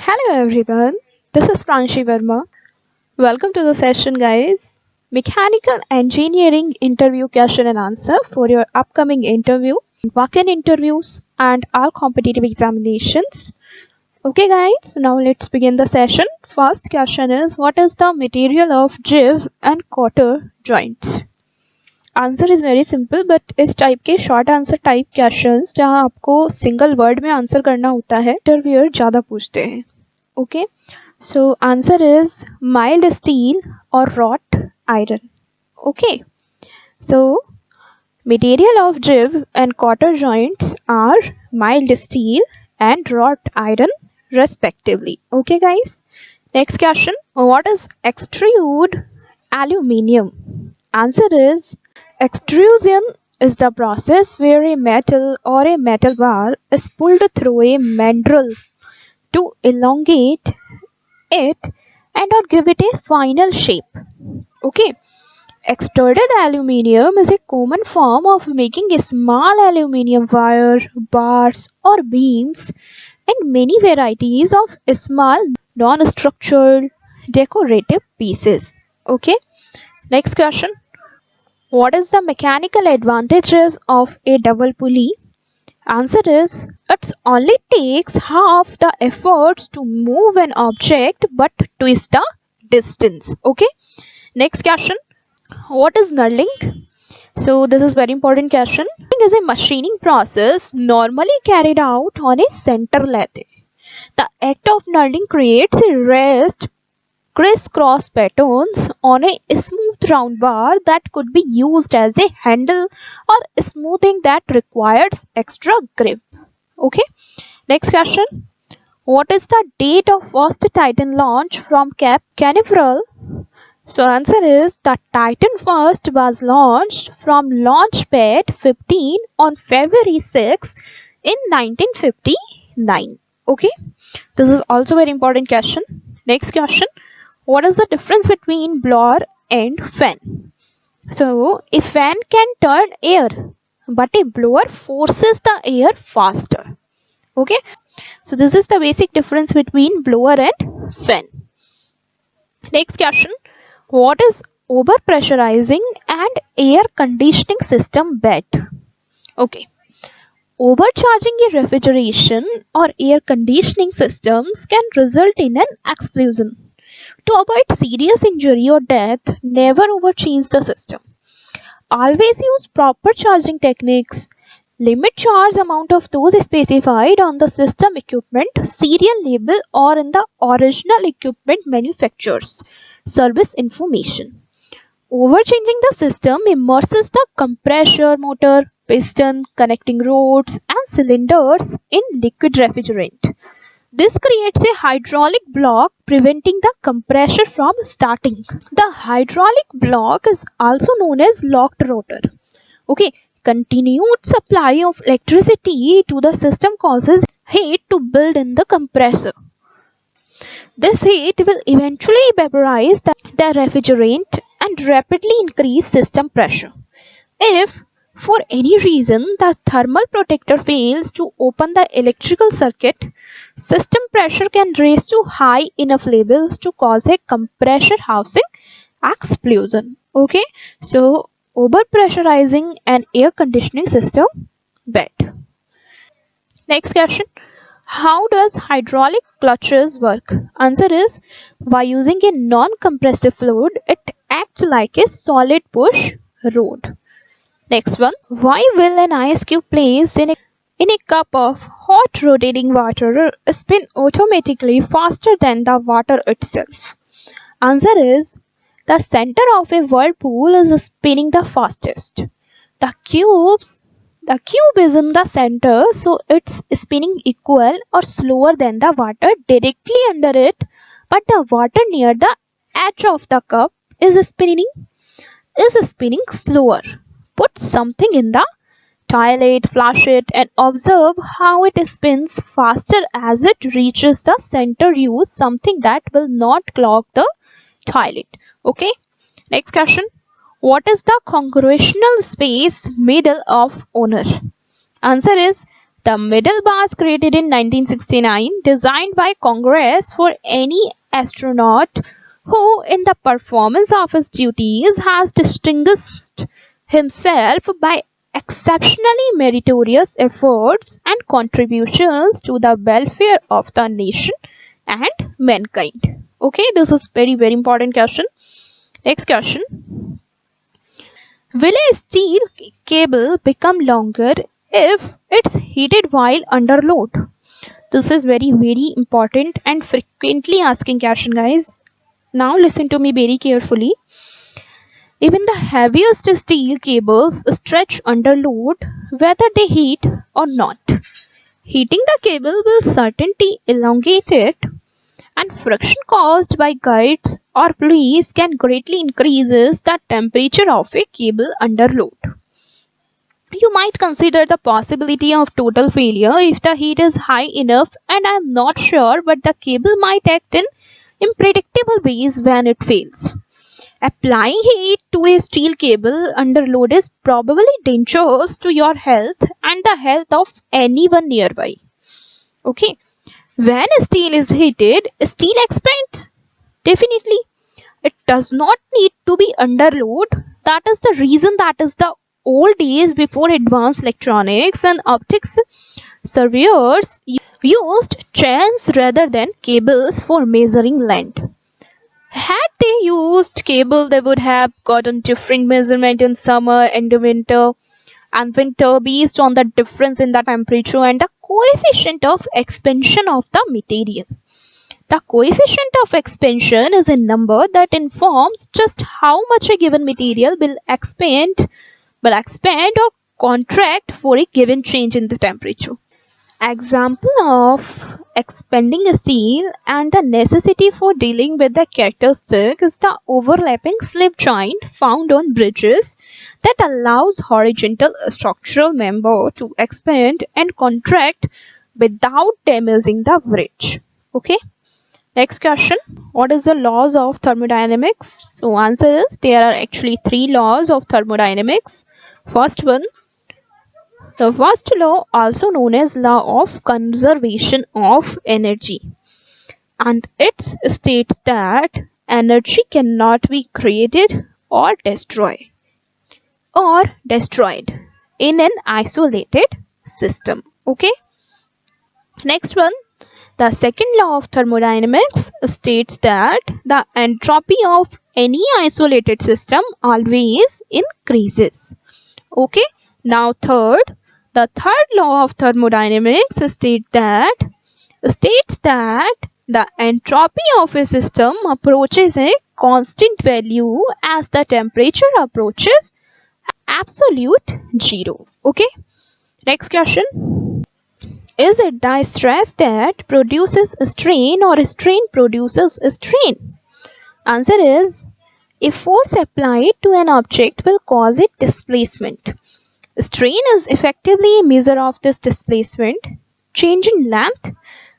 Hello everyone, this is Pranshi Verma. Welcome to the session, guys. Mechanical engineering interview question and answer for your upcoming interview, walk-in interviews, and all competitive examinations. Okay, guys, now let's begin the session. First question is, what is the material of jive and quarter joints? Answer is very simple, but इस type के short answer type questions जहां आपको single word में answer करना होता है interviewer ज़्यादा पूछते हैं. Okay, so answer is mild steel और wrought iron. Okay, so material of jive and quarter joints are mild steel and wrought iron respectively. Okay guys, next question, what is extrude aluminium? Answer is extrusion is the process where a metal or a metal bar is pulled through a mandrel to elongate it and or give it a final shape. Okay, extruded aluminium is a common form of making a small aluminium wire, bars or beams and many varieties of small non-structural decorative pieces. Okay, next question. What is the mechanical advantages of a double pulley? Answer is, it only takes half the efforts to move an object but twist the distance. Okay, next question. What is knurling? So this is very important question. Knurling is a machining process normally carried out on a center lathe. The act of knurling creates a rest crisscross patterns on a smooth round bar that could be used as a handle or smoothing that requires extra grip. Okay, next question. What is the date of first Titan launch from Cape Canaveral? So answer is, the Titan first was launched from Launch Pad 15 on February 6 in 1959. Okay, this is also very important question. Next question. What is the difference between blower and fan? So a fan can turn air, but a blower forces the air faster. Okay, so this is the basic difference between blower and fan. Next question. What is overpressurizing and air conditioning system bed? Okay, overcharging a refrigeration or air conditioning systems can result in an explosion. To avoid serious injury or death, never overcharge the system. Always use proper charging techniques. Limit charge amount of those specified on the system equipment serial label or in the original equipment manufacturer's service information. Overchanging the system immerses the compressor motor, piston, connecting rods and cylinders in liquid refrigerant. This creates a hydraulic block preventing the compressor from starting. The hydraulic block is also known as locked rotor. Okay, continued supply of electricity to the system causes heat to build in the compressor. This heat will eventually vaporize the refrigerant and rapidly increase system pressure. If for any reason the thermal protector fails to open the electrical circuit, system pressure can raise to high enough levels to cause a compressor housing explosion. Okay, so overpressurizing an air conditioning system bed. Next question. How does hydraulic clutches work? Answer is, by using a non-compressive fluid, it acts like a solid push rod. Next one. Why will an ice cube placed in a cup of hot rotating water spin automatically faster than the water itself? Answer is, the center of a whirlpool is spinning the fastest. The cube is in the center, so it's spinning equal or slower than the water directly under it, but the water near the edge of the cup is spinning slower. Put something in the toilet, flush it and observe how it spins faster as it reaches the center. Use something that will not clog the toilet. Okay, next question. What is the congregational space middle of honor? Answer is, The medal was created in 1969, designed by Congress for any astronaut who, in the performance of his duties, has distinguished himself by exceptionally meritorious efforts and contributions to the welfare of the nation and mankind. Okay, this is very important question. Next question. Will a steel cable become longer if it's heated while under load? This is very important and frequently asking question, guys. Now listen to me very carefully. Even the heaviest steel cables stretch under load whether they heat or not. Heating the cable will certainly elongate it, and friction caused by guides or pulleys can greatly increase the temperature of a cable under load. You might consider the possibility of total failure if the heat is high enough, and I am not sure, but the cable might act in unpredictable ways when it fails. Applying heat to a steel cable under load is probably dangerous to your health and the health of anyone nearby. Okay, when steel is heated, steel expands. Definitely, it does not need to be under load. That is the reason that is the old days before advanced electronics and optics, surveyors used chains rather than cables for measuring length. Had they used cable, they would have gotten different measurement in summer and winter based on the difference in the temperature and the coefficient of expansion of the material. The coefficient of expansion is a number that informs just how much a given material will expand or contract for a given change in the temperature. Example of expanding steel and the necessity for dealing with the characteristic is the overlapping slip joint found on bridges that allows horizontal structural member to expand and contract without damaging the bridge. Okay. Next question. What is the laws of thermodynamics? So answer is there are actually 3 laws of thermodynamics. First one, the first law, also known as law of conservation of energy, and it states that energy cannot be created or destroyed in an isolated system. Okay. Next one, the second law of thermodynamics states that the entropy of any isolated system always increases. Okay. Now the third law of thermodynamics states that the entropy of a system approaches a constant value as the temperature approaches absolute zero. Okay. Next question. Is it the stress that produces a strain or a strain produces a strain? Answer is, a force applied to an object will cause it displacement. Strain is effectively a measure of this displacement. Change in length.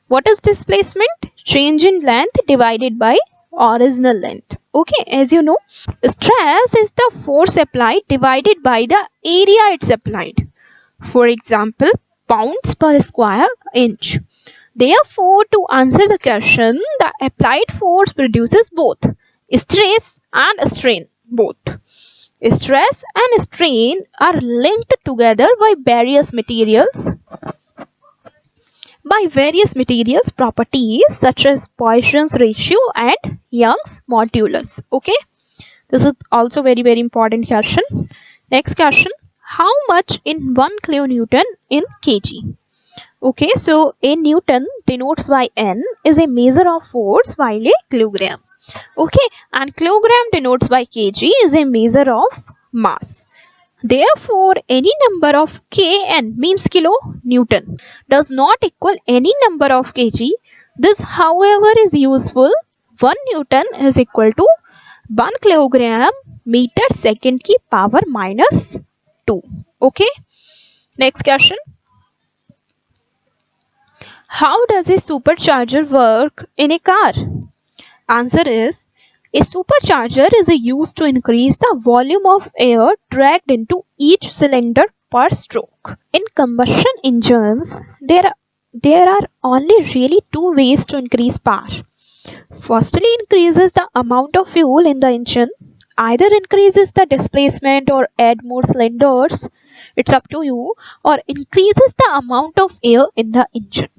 What is displacement? Change in length divided by original length. Okay, as you know, stress is the force applied divided by the area it's applied. For example, pounds per square inch. Therefore, to answer the question, the applied force produces both stress and strain. Both. Stress and strain are linked together by various materials properties such as Poisson's ratio and Young's modulus. Okay, this is also very important question. Next question, how much in 1 kilonewton in kg? Okay, so a newton denotes by N is a measure of force while a kilogram. Okay, and kilogram denotes by kg is a measure of mass. Therefore, any number of kn means kilo newton does not equal any number of kg. This, however, is useful. 1 newton is equal to 1 kilogram meter second की power minus 2. Okay. Next question. How does a supercharger work in a car? Answer is, a supercharger is used to increase the volume of air dragged into each cylinder per stroke. In combustion engines, there are only really two ways to increase power. Firstly, increases the amount of fuel in the engine, either increases the displacement or add more cylinders, it's up to you, or increases the amount of air in the engine.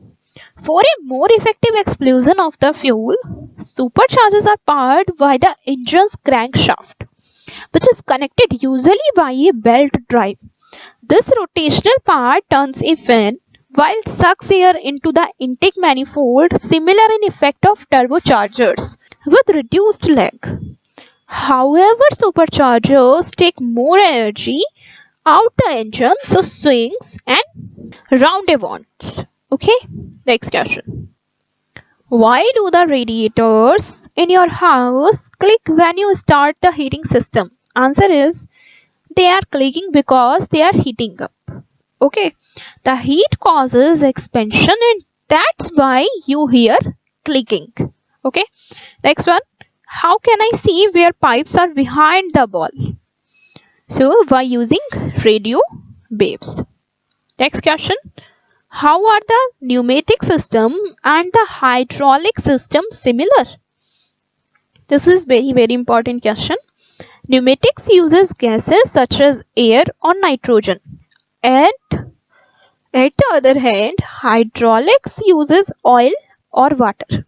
For a more effective explosion of the fuel, superchargers are powered by the engine's crankshaft, which is connected usually by a belt drive. This rotational part turns a fan while sucks air into the intake manifold, similar in effect of turbochargers with reduced lag. However, superchargers take more energy out the engine, so swings and roundabouts. Okay, next question. Why do the radiators in your house click when you start the heating system? Answer is they are clicking because they are heating up. Okay, the heat causes expansion and that's why you hear clicking. Okay, next one. How can I see where pipes are behind the ball? So by using radio waves. Next question. How are the pneumatic system and the hydraulic system similar? This is very important question. Pneumatics uses gases such as air or nitrogen, and at the other hand, hydraulics uses oil or water.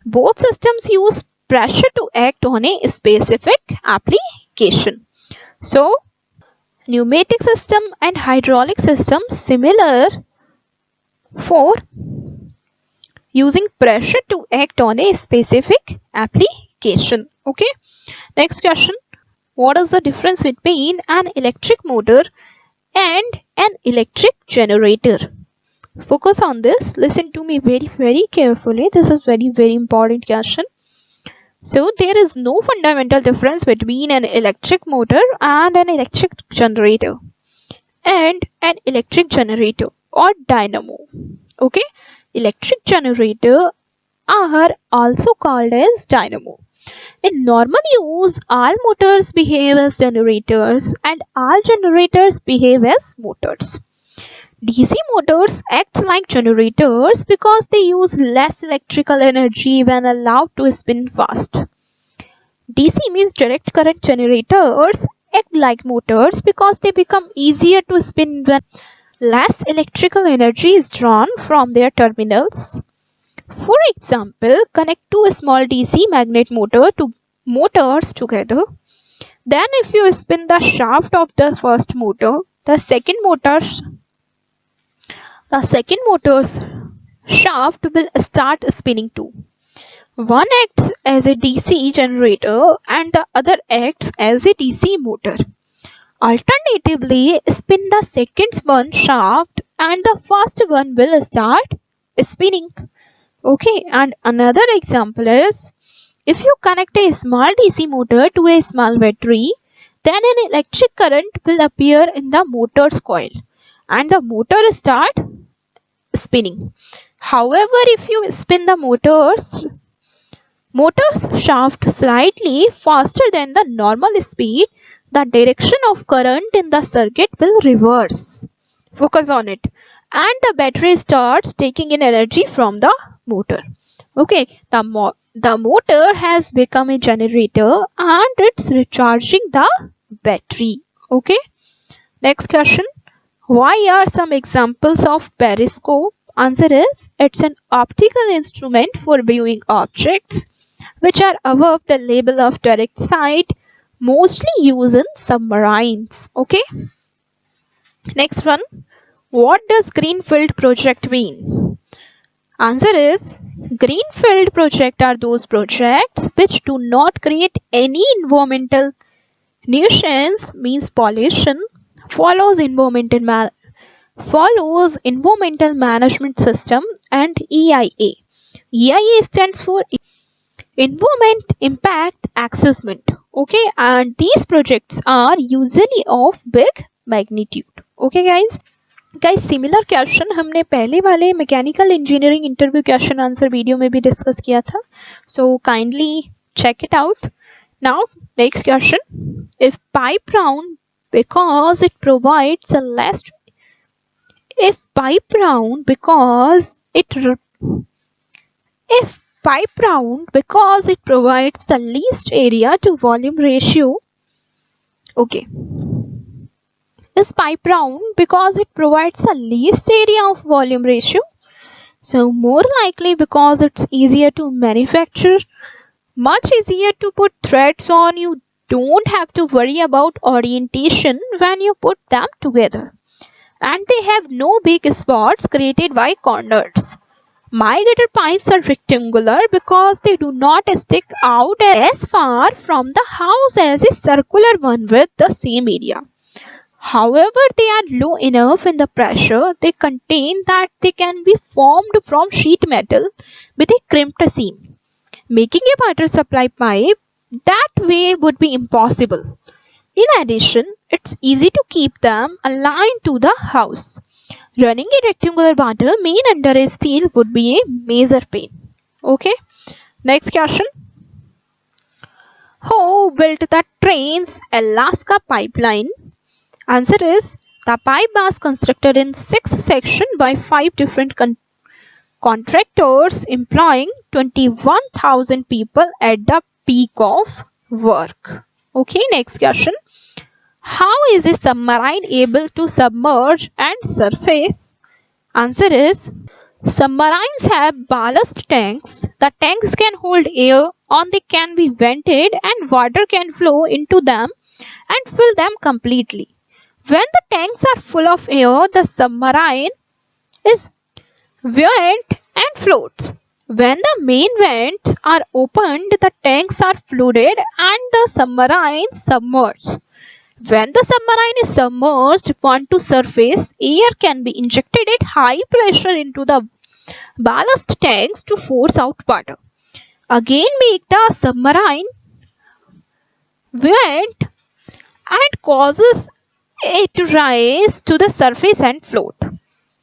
Both systems use pressure to act on a specific application. So, pneumatic system and hydraulic system similar for using pressure to act on a specific application. Okay. Next question. What is the difference between an electric motor and an electric generator? Focus on this. Listen to me very carefully. This is very important question. So there is no fundamental difference between an electric motor and an electric generator or dynamo. Okay, electric generator are also called as dynamo. In normal use, all motors behave as generators and all generators behave as motors. DC motors act like generators because they use less electrical energy when allowed to spin fast. DC means direct current generators act like motors because they become easier to spin when less electrical energy is drawn from their terminals. For example, connect two small DC magnet motors together. Then if you spin the shaft of the first motor, the second motor's shaft will start spinning too. One acts as a DC generator and the other acts as a DC motor. Alternatively, spin the second one shaft and the first one will start spinning. Okay, and another example is, if you connect a small DC motor to a small battery, then an electric current will appear in the motor's coil and the motor start spinning. However, if you spin the motor's shaft slightly faster than the normal speed, the direction of current in the circuit will reverse. Focus on it. And the battery starts taking in energy from the motor. Okay, the motor has become a generator and it's recharging the battery. Okay, next question. Why are some examples of periscope? Answer is, it's an optical instrument for viewing objects which are above the level of direct sight, mostly used in submarines. Okay, next one. What does Greenfield project mean? Answer is, Greenfield project are those projects which do not create any environmental nuisance, means pollution, follows environmental management system, and EIA. EIA stands for Environment Impact Assessment. Okay, and these projects are usually of big magnitude. Okay guys, similar question हमने पहले वाले mechanical engineering interview question answer video में भी discuss किया था, so kindly check it out. Now next question. If pipe round because it provides a less if pipe round because if pipe round because it provides the least area to volume ratio. Okay, is pipe round because it provides the least area of volume ratio. So more likely because it's easier to manufacture, much easier to put threads on. You don't have to worry about orientation when you put them together. And they have no big spots created by corners. My gutter pipes are rectangular because they do not stick out as far from the house as a circular one with the same area. However, they are low enough in the pressure they contain that they can be formed from sheet metal with a crimped seam. Making a water supply pipe that way would be impossible. In addition, it's easy to keep them aligned to the house. Running a rectangular water main under a steel would be a major pain. Okay, next question. Who built the Trans-Alaska Pipeline? Answer is the pipe was constructed in 6 sections by 5 different contractors employing 21,000 people at the peak of work. Okay, next question. How is a submarine able to submerge and surface? Answer is submarines have ballast tanks. The tanks can hold air or they can be vented and water can flow into them and fill them completely. When the tanks are full of air, the submarine is buoyant and floats. When the main vents are opened, the tanks are flooded and the submarine submerged. When the submarine is submerged onto surface, air can be injected at high pressure into the ballast tanks to force out water. Again make the submarine buoyant and causes it to rise to the surface and float.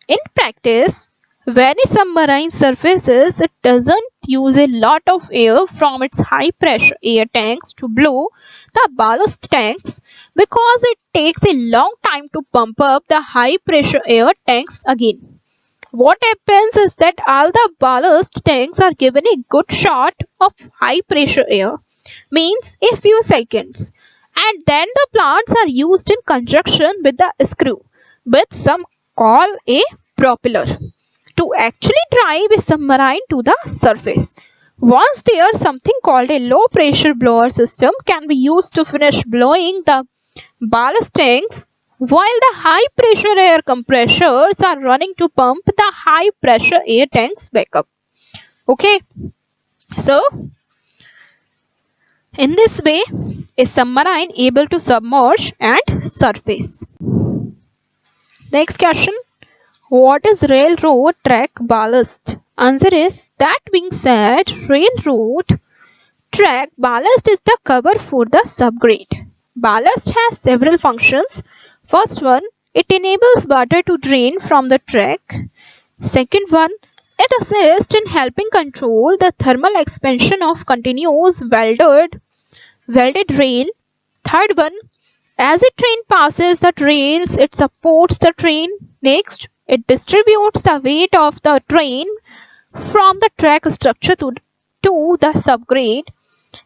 In practice, when a submarine surfaces, it doesn't use a lot of air from its high pressure air tanks to blow the ballast tanks because it takes a long time to pump up the high pressure air tanks again. What happens is that all the ballast tanks are given a good shot of high pressure air, means a few seconds, and then the plants are used in conjunction with the screw with some call a propeller to actually drive a submarine to the surface. Once there, something called a low pressure blower system can be used to finish blowing the ballast tanks while the high pressure air compressors are running to pump the high pressure air tanks back up. Okay, so in this way, a submarine able to submerge and surface. Next question. What is railroad track ballast? Answer is that being said, railroad track ballast is the cover for the subgrade. Ballast has several functions. First one, it enables water to drain from the track. Second one, it assists in helping control the thermal expansion of continuous welded rail. Third one, as a train passes the rails, it supports the train. Next, it distributes the weight of the train from the track structure to the subgrade.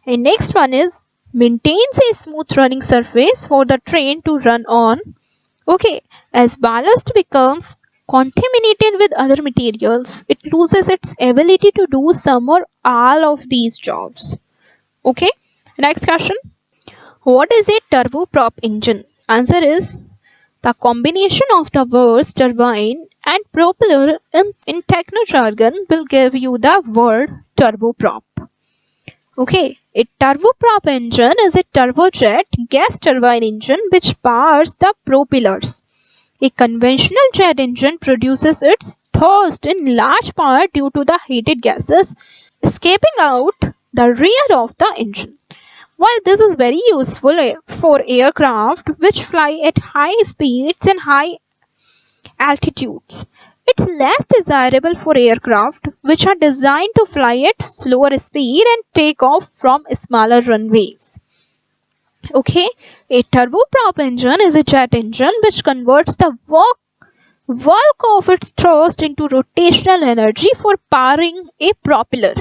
And next one is maintains a smooth running surface for the train to run on. Okay, as ballast becomes contaminated with other materials, it loses its ability to do some or all of these jobs. Okay, next question. What is a turboprop engine? Answer is the combination of the words turbine and propeller in techno jargon will give you the word turboprop. Okay, a turboprop engine is a turbojet gas turbine engine which powers the propellers. A conventional jet engine produces its thrust in large part due to the heated gases escaping out the rear of the engine. While this is very useful for aircraft which fly at high speeds and high altitudes, it's less desirable for aircraft which are designed to fly at slower speed and take off from smaller runways. Okay, a turboprop engine is a jet engine which converts the work of its thrust into rotational energy for powering a propeller.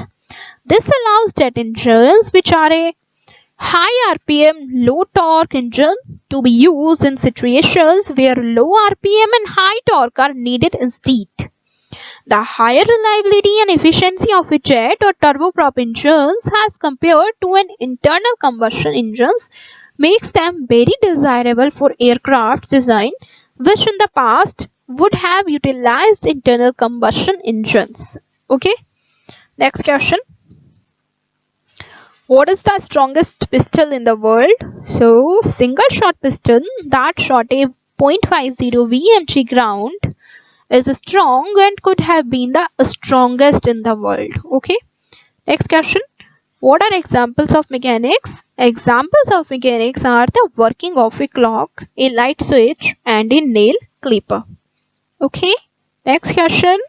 This allows jet engines, which are a high RPM, low torque engine, to be used in situations where low RPM and high torque are needed instead. The higher reliability and efficiency of a jet or turboprop engines as compared to an internal combustion engines makes them very desirable for aircraft design which in the past would have utilized internal combustion engines. Okay, next question. What is the strongest pistol in the world? So, single shot pistol that shot a 0.50 VMG ground is strong and could have been the strongest in the world. Okay. Next question. What are examples of mechanics? Examples of mechanics are the working of a clock, a light switch, and a nail clipper. Okay. Next question.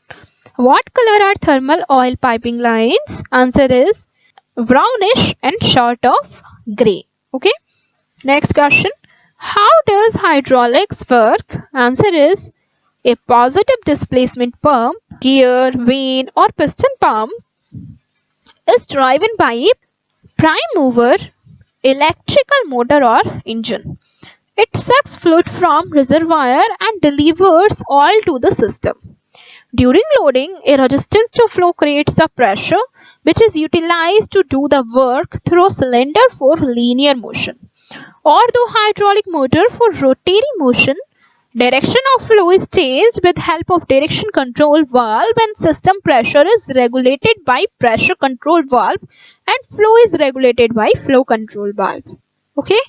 What color are thermal oil piping lines? Answer is brownish and short of grey. Okay. Next question. How does hydraulics work? Answer is a positive displacement pump, gear, vane, or piston pump is driven by a prime mover, electrical motor, or engine. It sucks fluid from reservoir and delivers oil to the system. During loading, a resistance to flow creates a pressure which is utilized to do the work through cylinder for linear motion or the hydraulic motor for rotary motion. Direction of flow is changed with help of direction control valve and system pressure is regulated by pressure control valve and flow is regulated by flow control valve. Okay.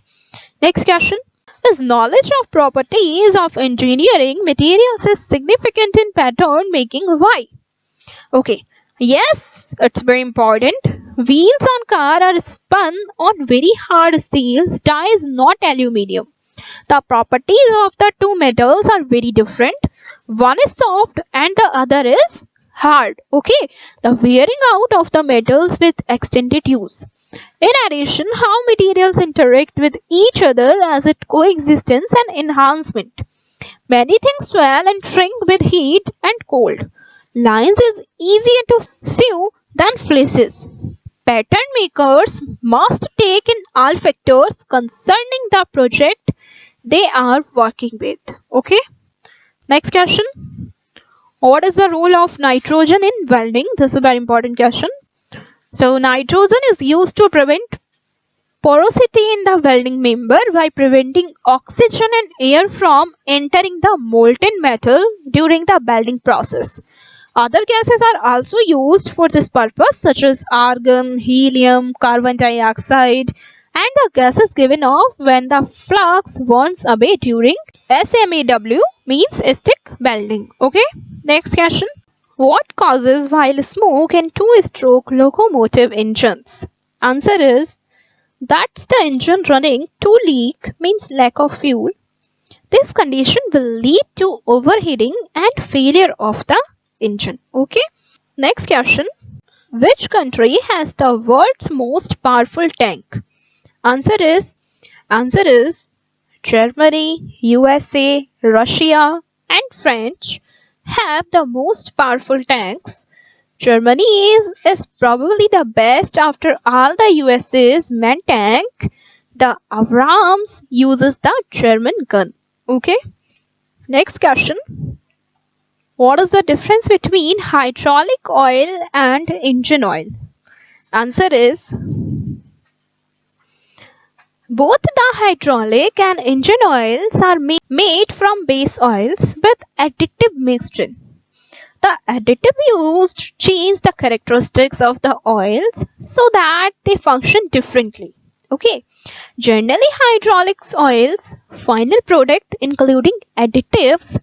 Next question. Is knowledge of properties of engineering materials is significant in pattern making? Why? Okay. Yes, it's very important. Wheels on car are spun on very hard steels, dies not aluminium. The properties of the two metals are very different. One is soft and the other is hard. Okay, the wearing out of the metals with extended use. In addition, how materials interact with each other as it coexistence and enhancement. Many things swell and shrink with heat and cold. Lines is easier to sew than fleeces. Pattern makers must take in all factors concerning the project they are working with. Okay. Next question. What is the role of nitrogen in welding? This is a very important question. So nitrogen is used to prevent porosity in the welding member by preventing oxygen and air from entering the molten metal during the welding process. Other gases are also used for this purpose such as argon, helium, carbon dioxide and the gases given off when the flux burns away during SMAW means stick welding. Okay, next question. What causes while smoke in two-stroke locomotive engines? Answer is that's the engine running to leak means lack of fuel. This condition will lead to overheating and failure of the engine. Okay. Next question. Which country has the world's most powerful tank? Answer is answer is Germany, USA, Russia, and French have the most powerful tanks. Germany is probably the best after all the USA's main tank. The Abrams uses the German gun. Okay. Next question. What is the difference between hydraulic oil and engine oil? Answer is both the hydraulic and engine oils are made from base oils with additive mixed in. The additive used change the characteristics of the oils so that they function differently. Okay. Generally, hydraulics oils, final product including additives,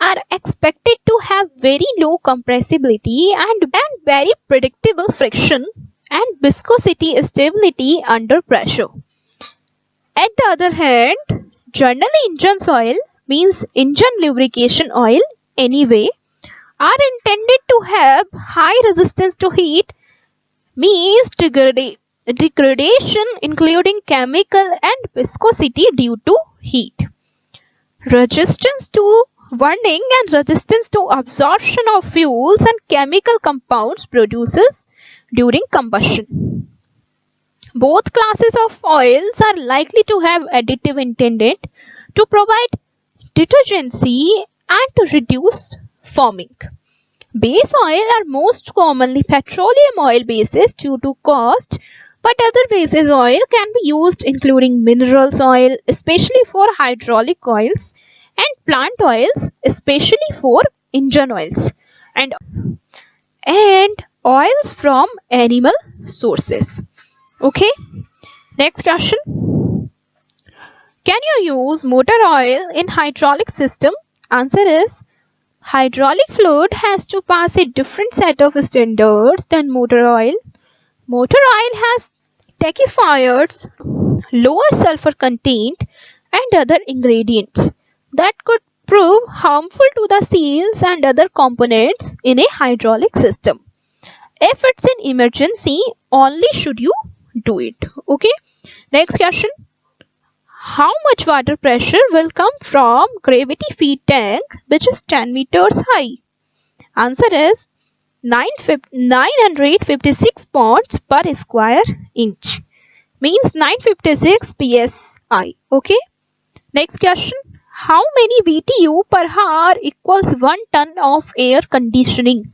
are expected to have very low compressibility and very predictable friction and viscosity stability under pressure. At the other hand, generally engine oil means engine lubrication oil anyway are intended to have high resistance to heat means degradation including chemical and viscosity due to heat, resistance to burning and resistance to absorption of fuels and chemical compounds produces during combustion. Both classes of oils are likely to have additive intended to provide detergency and to reduce foaming. Base oil are most commonly petroleum oil bases due to cost, but other bases oil can be used including minerals oil, especially for hydraulic oils, and plant oils, especially for engine oils, and oils from animal sources. Okay, next question. Can you use motor oil in hydraulic system? Answer is hydraulic fluid has to pass a different set of standards than motor oil. Motor oil has tackifiers, lower sulfur content, and other ingredients that could prove harmful to the seals and other components in a hydraulic system. If it's an emergency, only should you do it. Okay. Next question. How much water pressure will come from gravity feed tank which is 10 meters high? Answer is 956 pounds per square inch. Means 956 psi. Okay. Next question. How many BTU per hour equals 1 ton of air conditioning?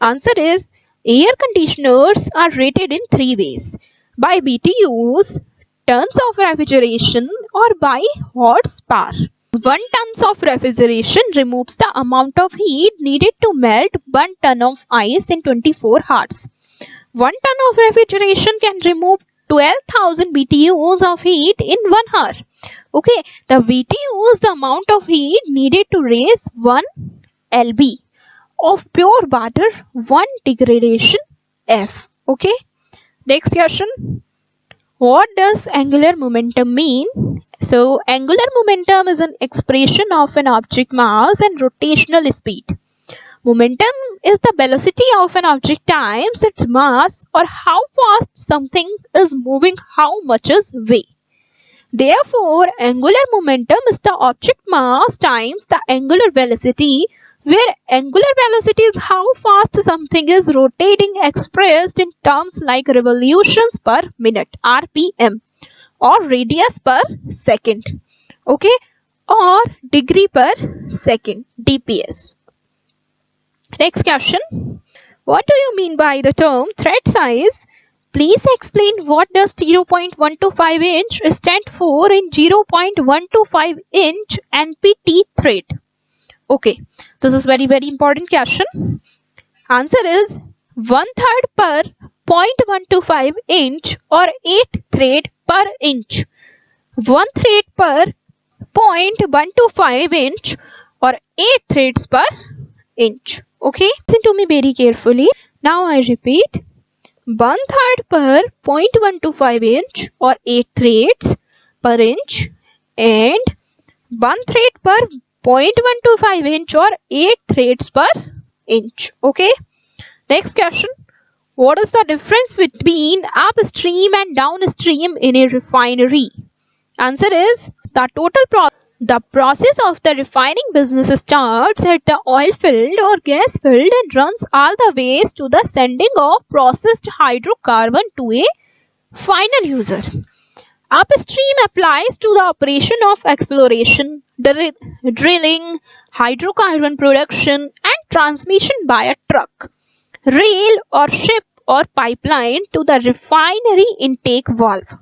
Answer is air conditioners are rated in 3 ways. By BTUs, tons of refrigeration, or by horsepower. 1 tons of refrigeration removes the amount of heat needed to melt 1 ton of ice in 24 hours. 1 ton of refrigeration can remove 12,000 BTUs of heat in 1 hour. Okay, the BTU is the amount of heat needed to raise 1 lb of pure water 1 degradation F. Okay, next question. What does angular momentum mean? So, angular momentum is an expression of an object mass and rotational speed. Momentum is the velocity of an object times its mass, or how fast something is moving, how much is v. Therefore, angular momentum is the object mass times the angular velocity, where angular velocity is how fast something is rotating expressed in terms like revolutions per minute (rpm) or radius per second, okay, or degree per second (dps). Next question. What do you mean by the term thread size? Please explain what does 0.125 inch stand for in 0.125 inch NPT thread. Okay, this is very important question. Answer is 1/3 per 0.125 inch or 8 thread per inch. 1 thread per 0.125 inch or 8 threads per inch. Okay, listen to me very carefully. Now I repeat. 1/3 per 0.125 inch or 8 threads per inch and 1 thread per 0.125 inch or 8 threads per inch. Okay. Next question. What is the difference between upstream and downstream in a refinery? Answer is the process of the refining business starts at the oil field or gas field and runs all the ways to the sending of processed hydrocarbon to a final user. Upstream applies to the operation of exploration, drilling, hydrocarbon production, and transmission by a truck, rail, or ship or pipeline to the refinery intake valve.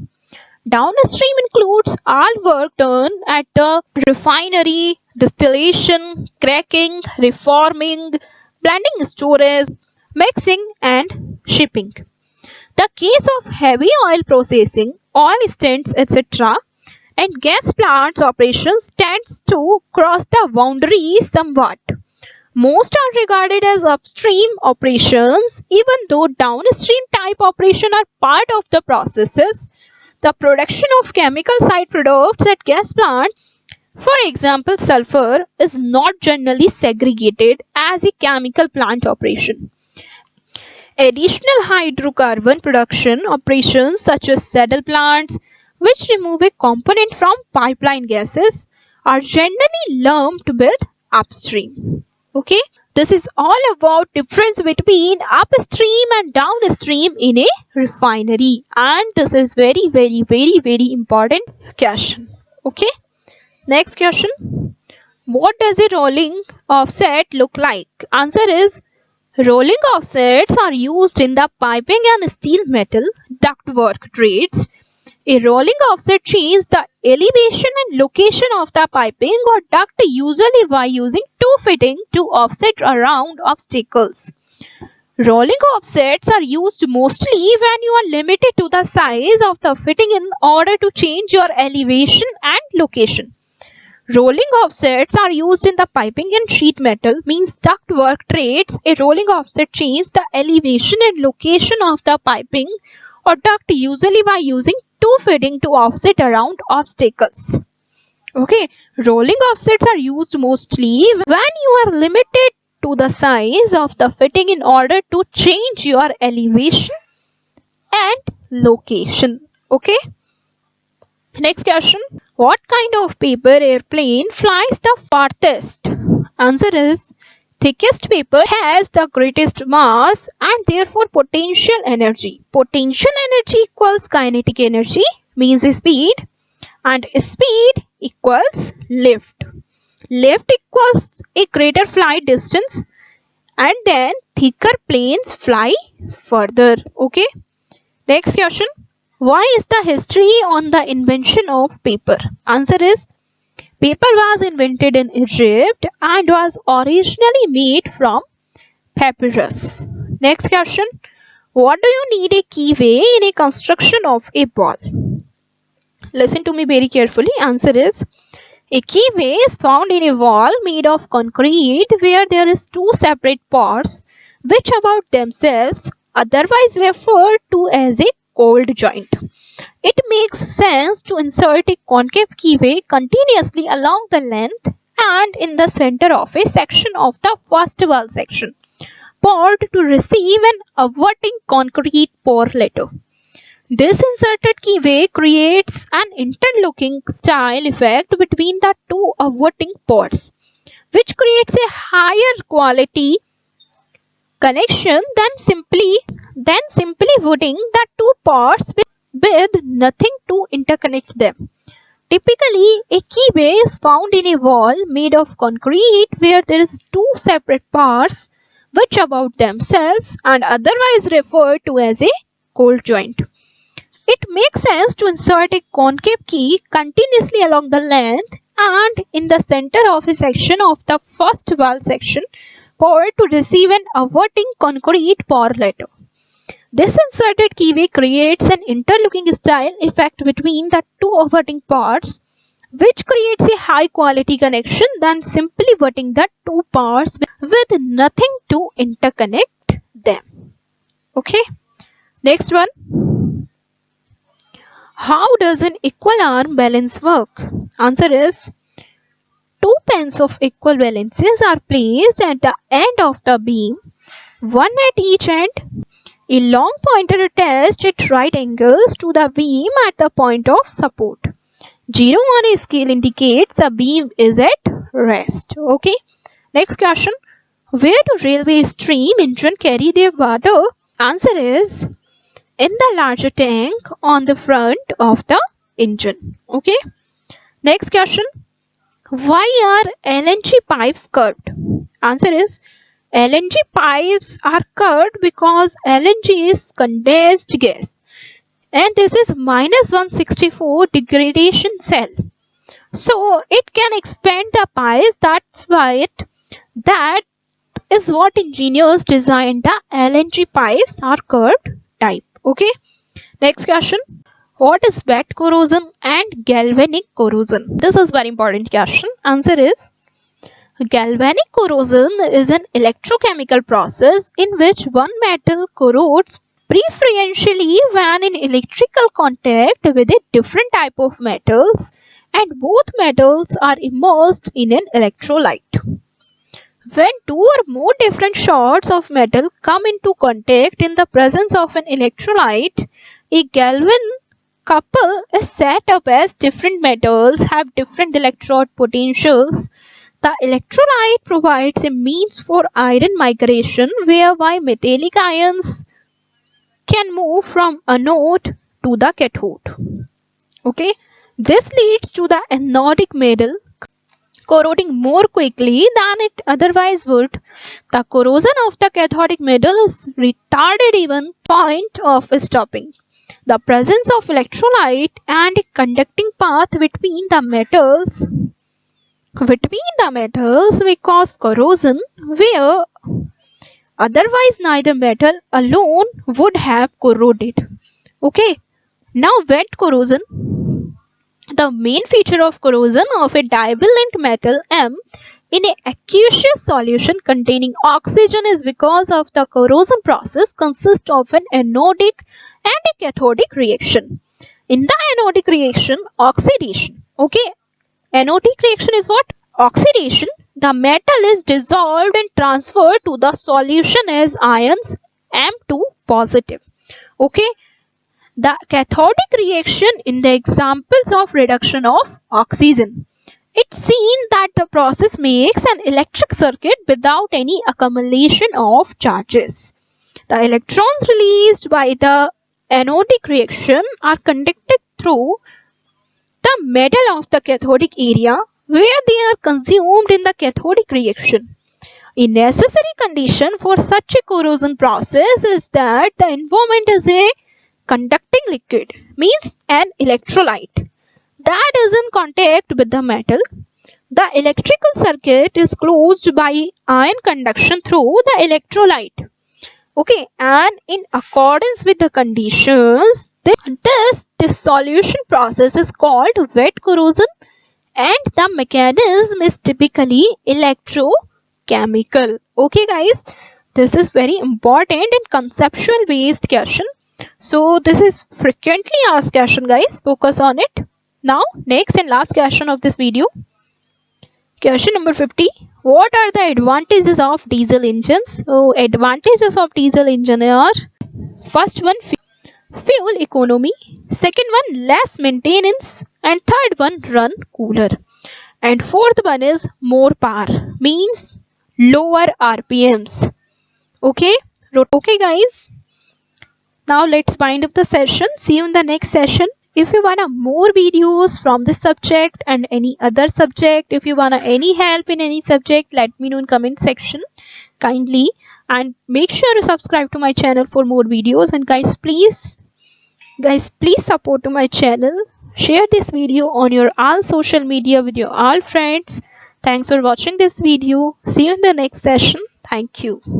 Downstream includes all work done at the refinery: distillation, cracking, reforming, blending, storage, mixing, and shipping. The case of heavy oil processing, oil stands, etc., and gas plants operations tends to cross the boundary somewhat. Most are regarded as upstream operations, even though downstream type operations are part of the processes. The production of chemical side products at gas plant, for example sulfur, is not generally segregated as a chemical plant operation. Additional hydrocarbon production operations such as saddle plants, which remove a component from pipeline gases, are generally lumped with upstream. Okay, this is all about difference between upstream and downstream in a refinery, and this is very important question. Okay, next question. What does a rolling offset look like? Answer is rolling offsets are used in the piping and steel metal ductwork trades. A rolling offset changes the elevation and location of the piping or duct usually by using two fitting to offset around obstacles. Rolling offsets are used mostly when you are limited to the size of the fitting in order to change your elevation and location. Rolling offsets are used in the piping and sheet metal means ductwork trades. A rolling offset changes the elevation and location of the piping or duct usually by using two fitting to offset around obstacles. Okay, rolling offsets are used mostly when you are limited to the size of the fitting in order to change your elevation and location. Okay. Next question. What kind of paper airplane flies the farthest? Answer is thickest paper has the greatest mass and therefore potential energy. Potential energy equals kinetic energy means speed, and speed equals lift. Lift equals a greater flight distance, and then thicker planes fly further. Okay. Next question. Why is the history on the invention of paper? Answer is paper was invented in Egypt and was originally made from papyrus. Next question. What do you need a keyway in a construction of a ball? Listen to me very carefully. Answer is a keyway is found in a wall made of concrete where there is two separate parts which about themselves otherwise referred to as a cold joint. It makes sense to insert a concave keyway continuously along the length and in the center of a section of the first wall section poured to receive an averting concrete pour later. This inserted keyway creates an interlocking style effect between the two averting pours, which creates a higher quality connection than simply wooding the two parts with nothing to interconnect them. Typically, a keyway is found in a wall made of concrete where there is two separate parts which about themselves and otherwise referred to as a cold joint. It makes sense to insert a concave key continuously along the length and in the center of a section of the first wall section poured to receive an averting concrete pour later. This inserted keyway creates an interlocking style effect between the two averting parts, which creates a high quality connection than simply wetting the two parts with nothing to interconnect them. Okay. Next one. How does an equal arm balance work? Answer is two pens of equal valences are placed at the end of the beam, one at each end. A long pointer attached at right angles to the beam at the point of support. 0 on a scale indicates a beam is at rest. Okay. Next question. Where do railway steam engine carry their water? Answer is in the larger tank on the front of the engine. Okay. Next question. Why are LNG pipes curved? Answer is LNG pipes are curved because LNG is condensed gas and this is minus 164 degradation cell. So it can expand the pipes. That is what engineers designed the LNG pipes are curved type. Okay. Next question. What is wet corrosion and galvanic corrosion? This is very important question. Answer is galvanic corrosion is an electrochemical process in which one metal corrodes preferentially when in electrical contact with a different type of metals and both metals are immersed in an electrolyte. When two or more different shards of metal come into contact in the presence of an electrolyte, a Galvin couple is set up as different metals have different electrode potentials. The electrolyte provides a means for ion migration whereby metallic ions can move from anode to the cathode. Okay, this leads to the anodic metal corroding more quickly than it otherwise would. The corrosion of the cathodic metal is retarded even point of stopping. The presence of electrolyte and a conducting path between the metals may cause corrosion where otherwise neither metal alone would have corroded. Okay, now wet corrosion. The main feature of corrosion of a divalent metal M in an aqueous solution containing oxygen is because of the corrosion process consists of an anodic and a cathodic reaction. In the anodic reaction, oxidation. Okay, anodic reaction is what? Oxidation. The metal is dissolved and transferred to the solution as ions M2 positive. Okay, the cathodic reaction in the examples of reduction of oxygen. It's seen that the process makes an electric circuit without any accumulation of charges. The electrons released by the anodic reaction are conducted through the metal of the cathodic area where they are consumed in the cathodic reaction. A necessary condition for such a corrosion process is that the environment is a conducting liquid, means an electrolyte, that is in contact with the metal. The electrical circuit is closed by ion conduction through the electrolyte. Okay, and in accordance with the conditions, this dissolution process is called wet corrosion, and the mechanism is typically electrochemical. Okay, guys, this is very important and conceptual based question. So this is frequently asked question, guys. Focus on it. Now, next and last question of this video. Question number 50. What are the advantages of diesel engines? So, advantages of diesel engine are: first one, fuel economy. Second one, less maintenance. And third one, run cooler. And fourth one is more power, means lower RPMs. Okay, guys. Now let's wind up the session. See you in the next session. If you wanna more videos from this subject and any other subject, if you wanna any help in any subject, let me know in comment section kindly, and make sure to subscribe to my channel for more videos. And guys, please support to my channel. Share this video on your all social media with your all friends. Thanks for watching this video. See you in the next session. Thank you.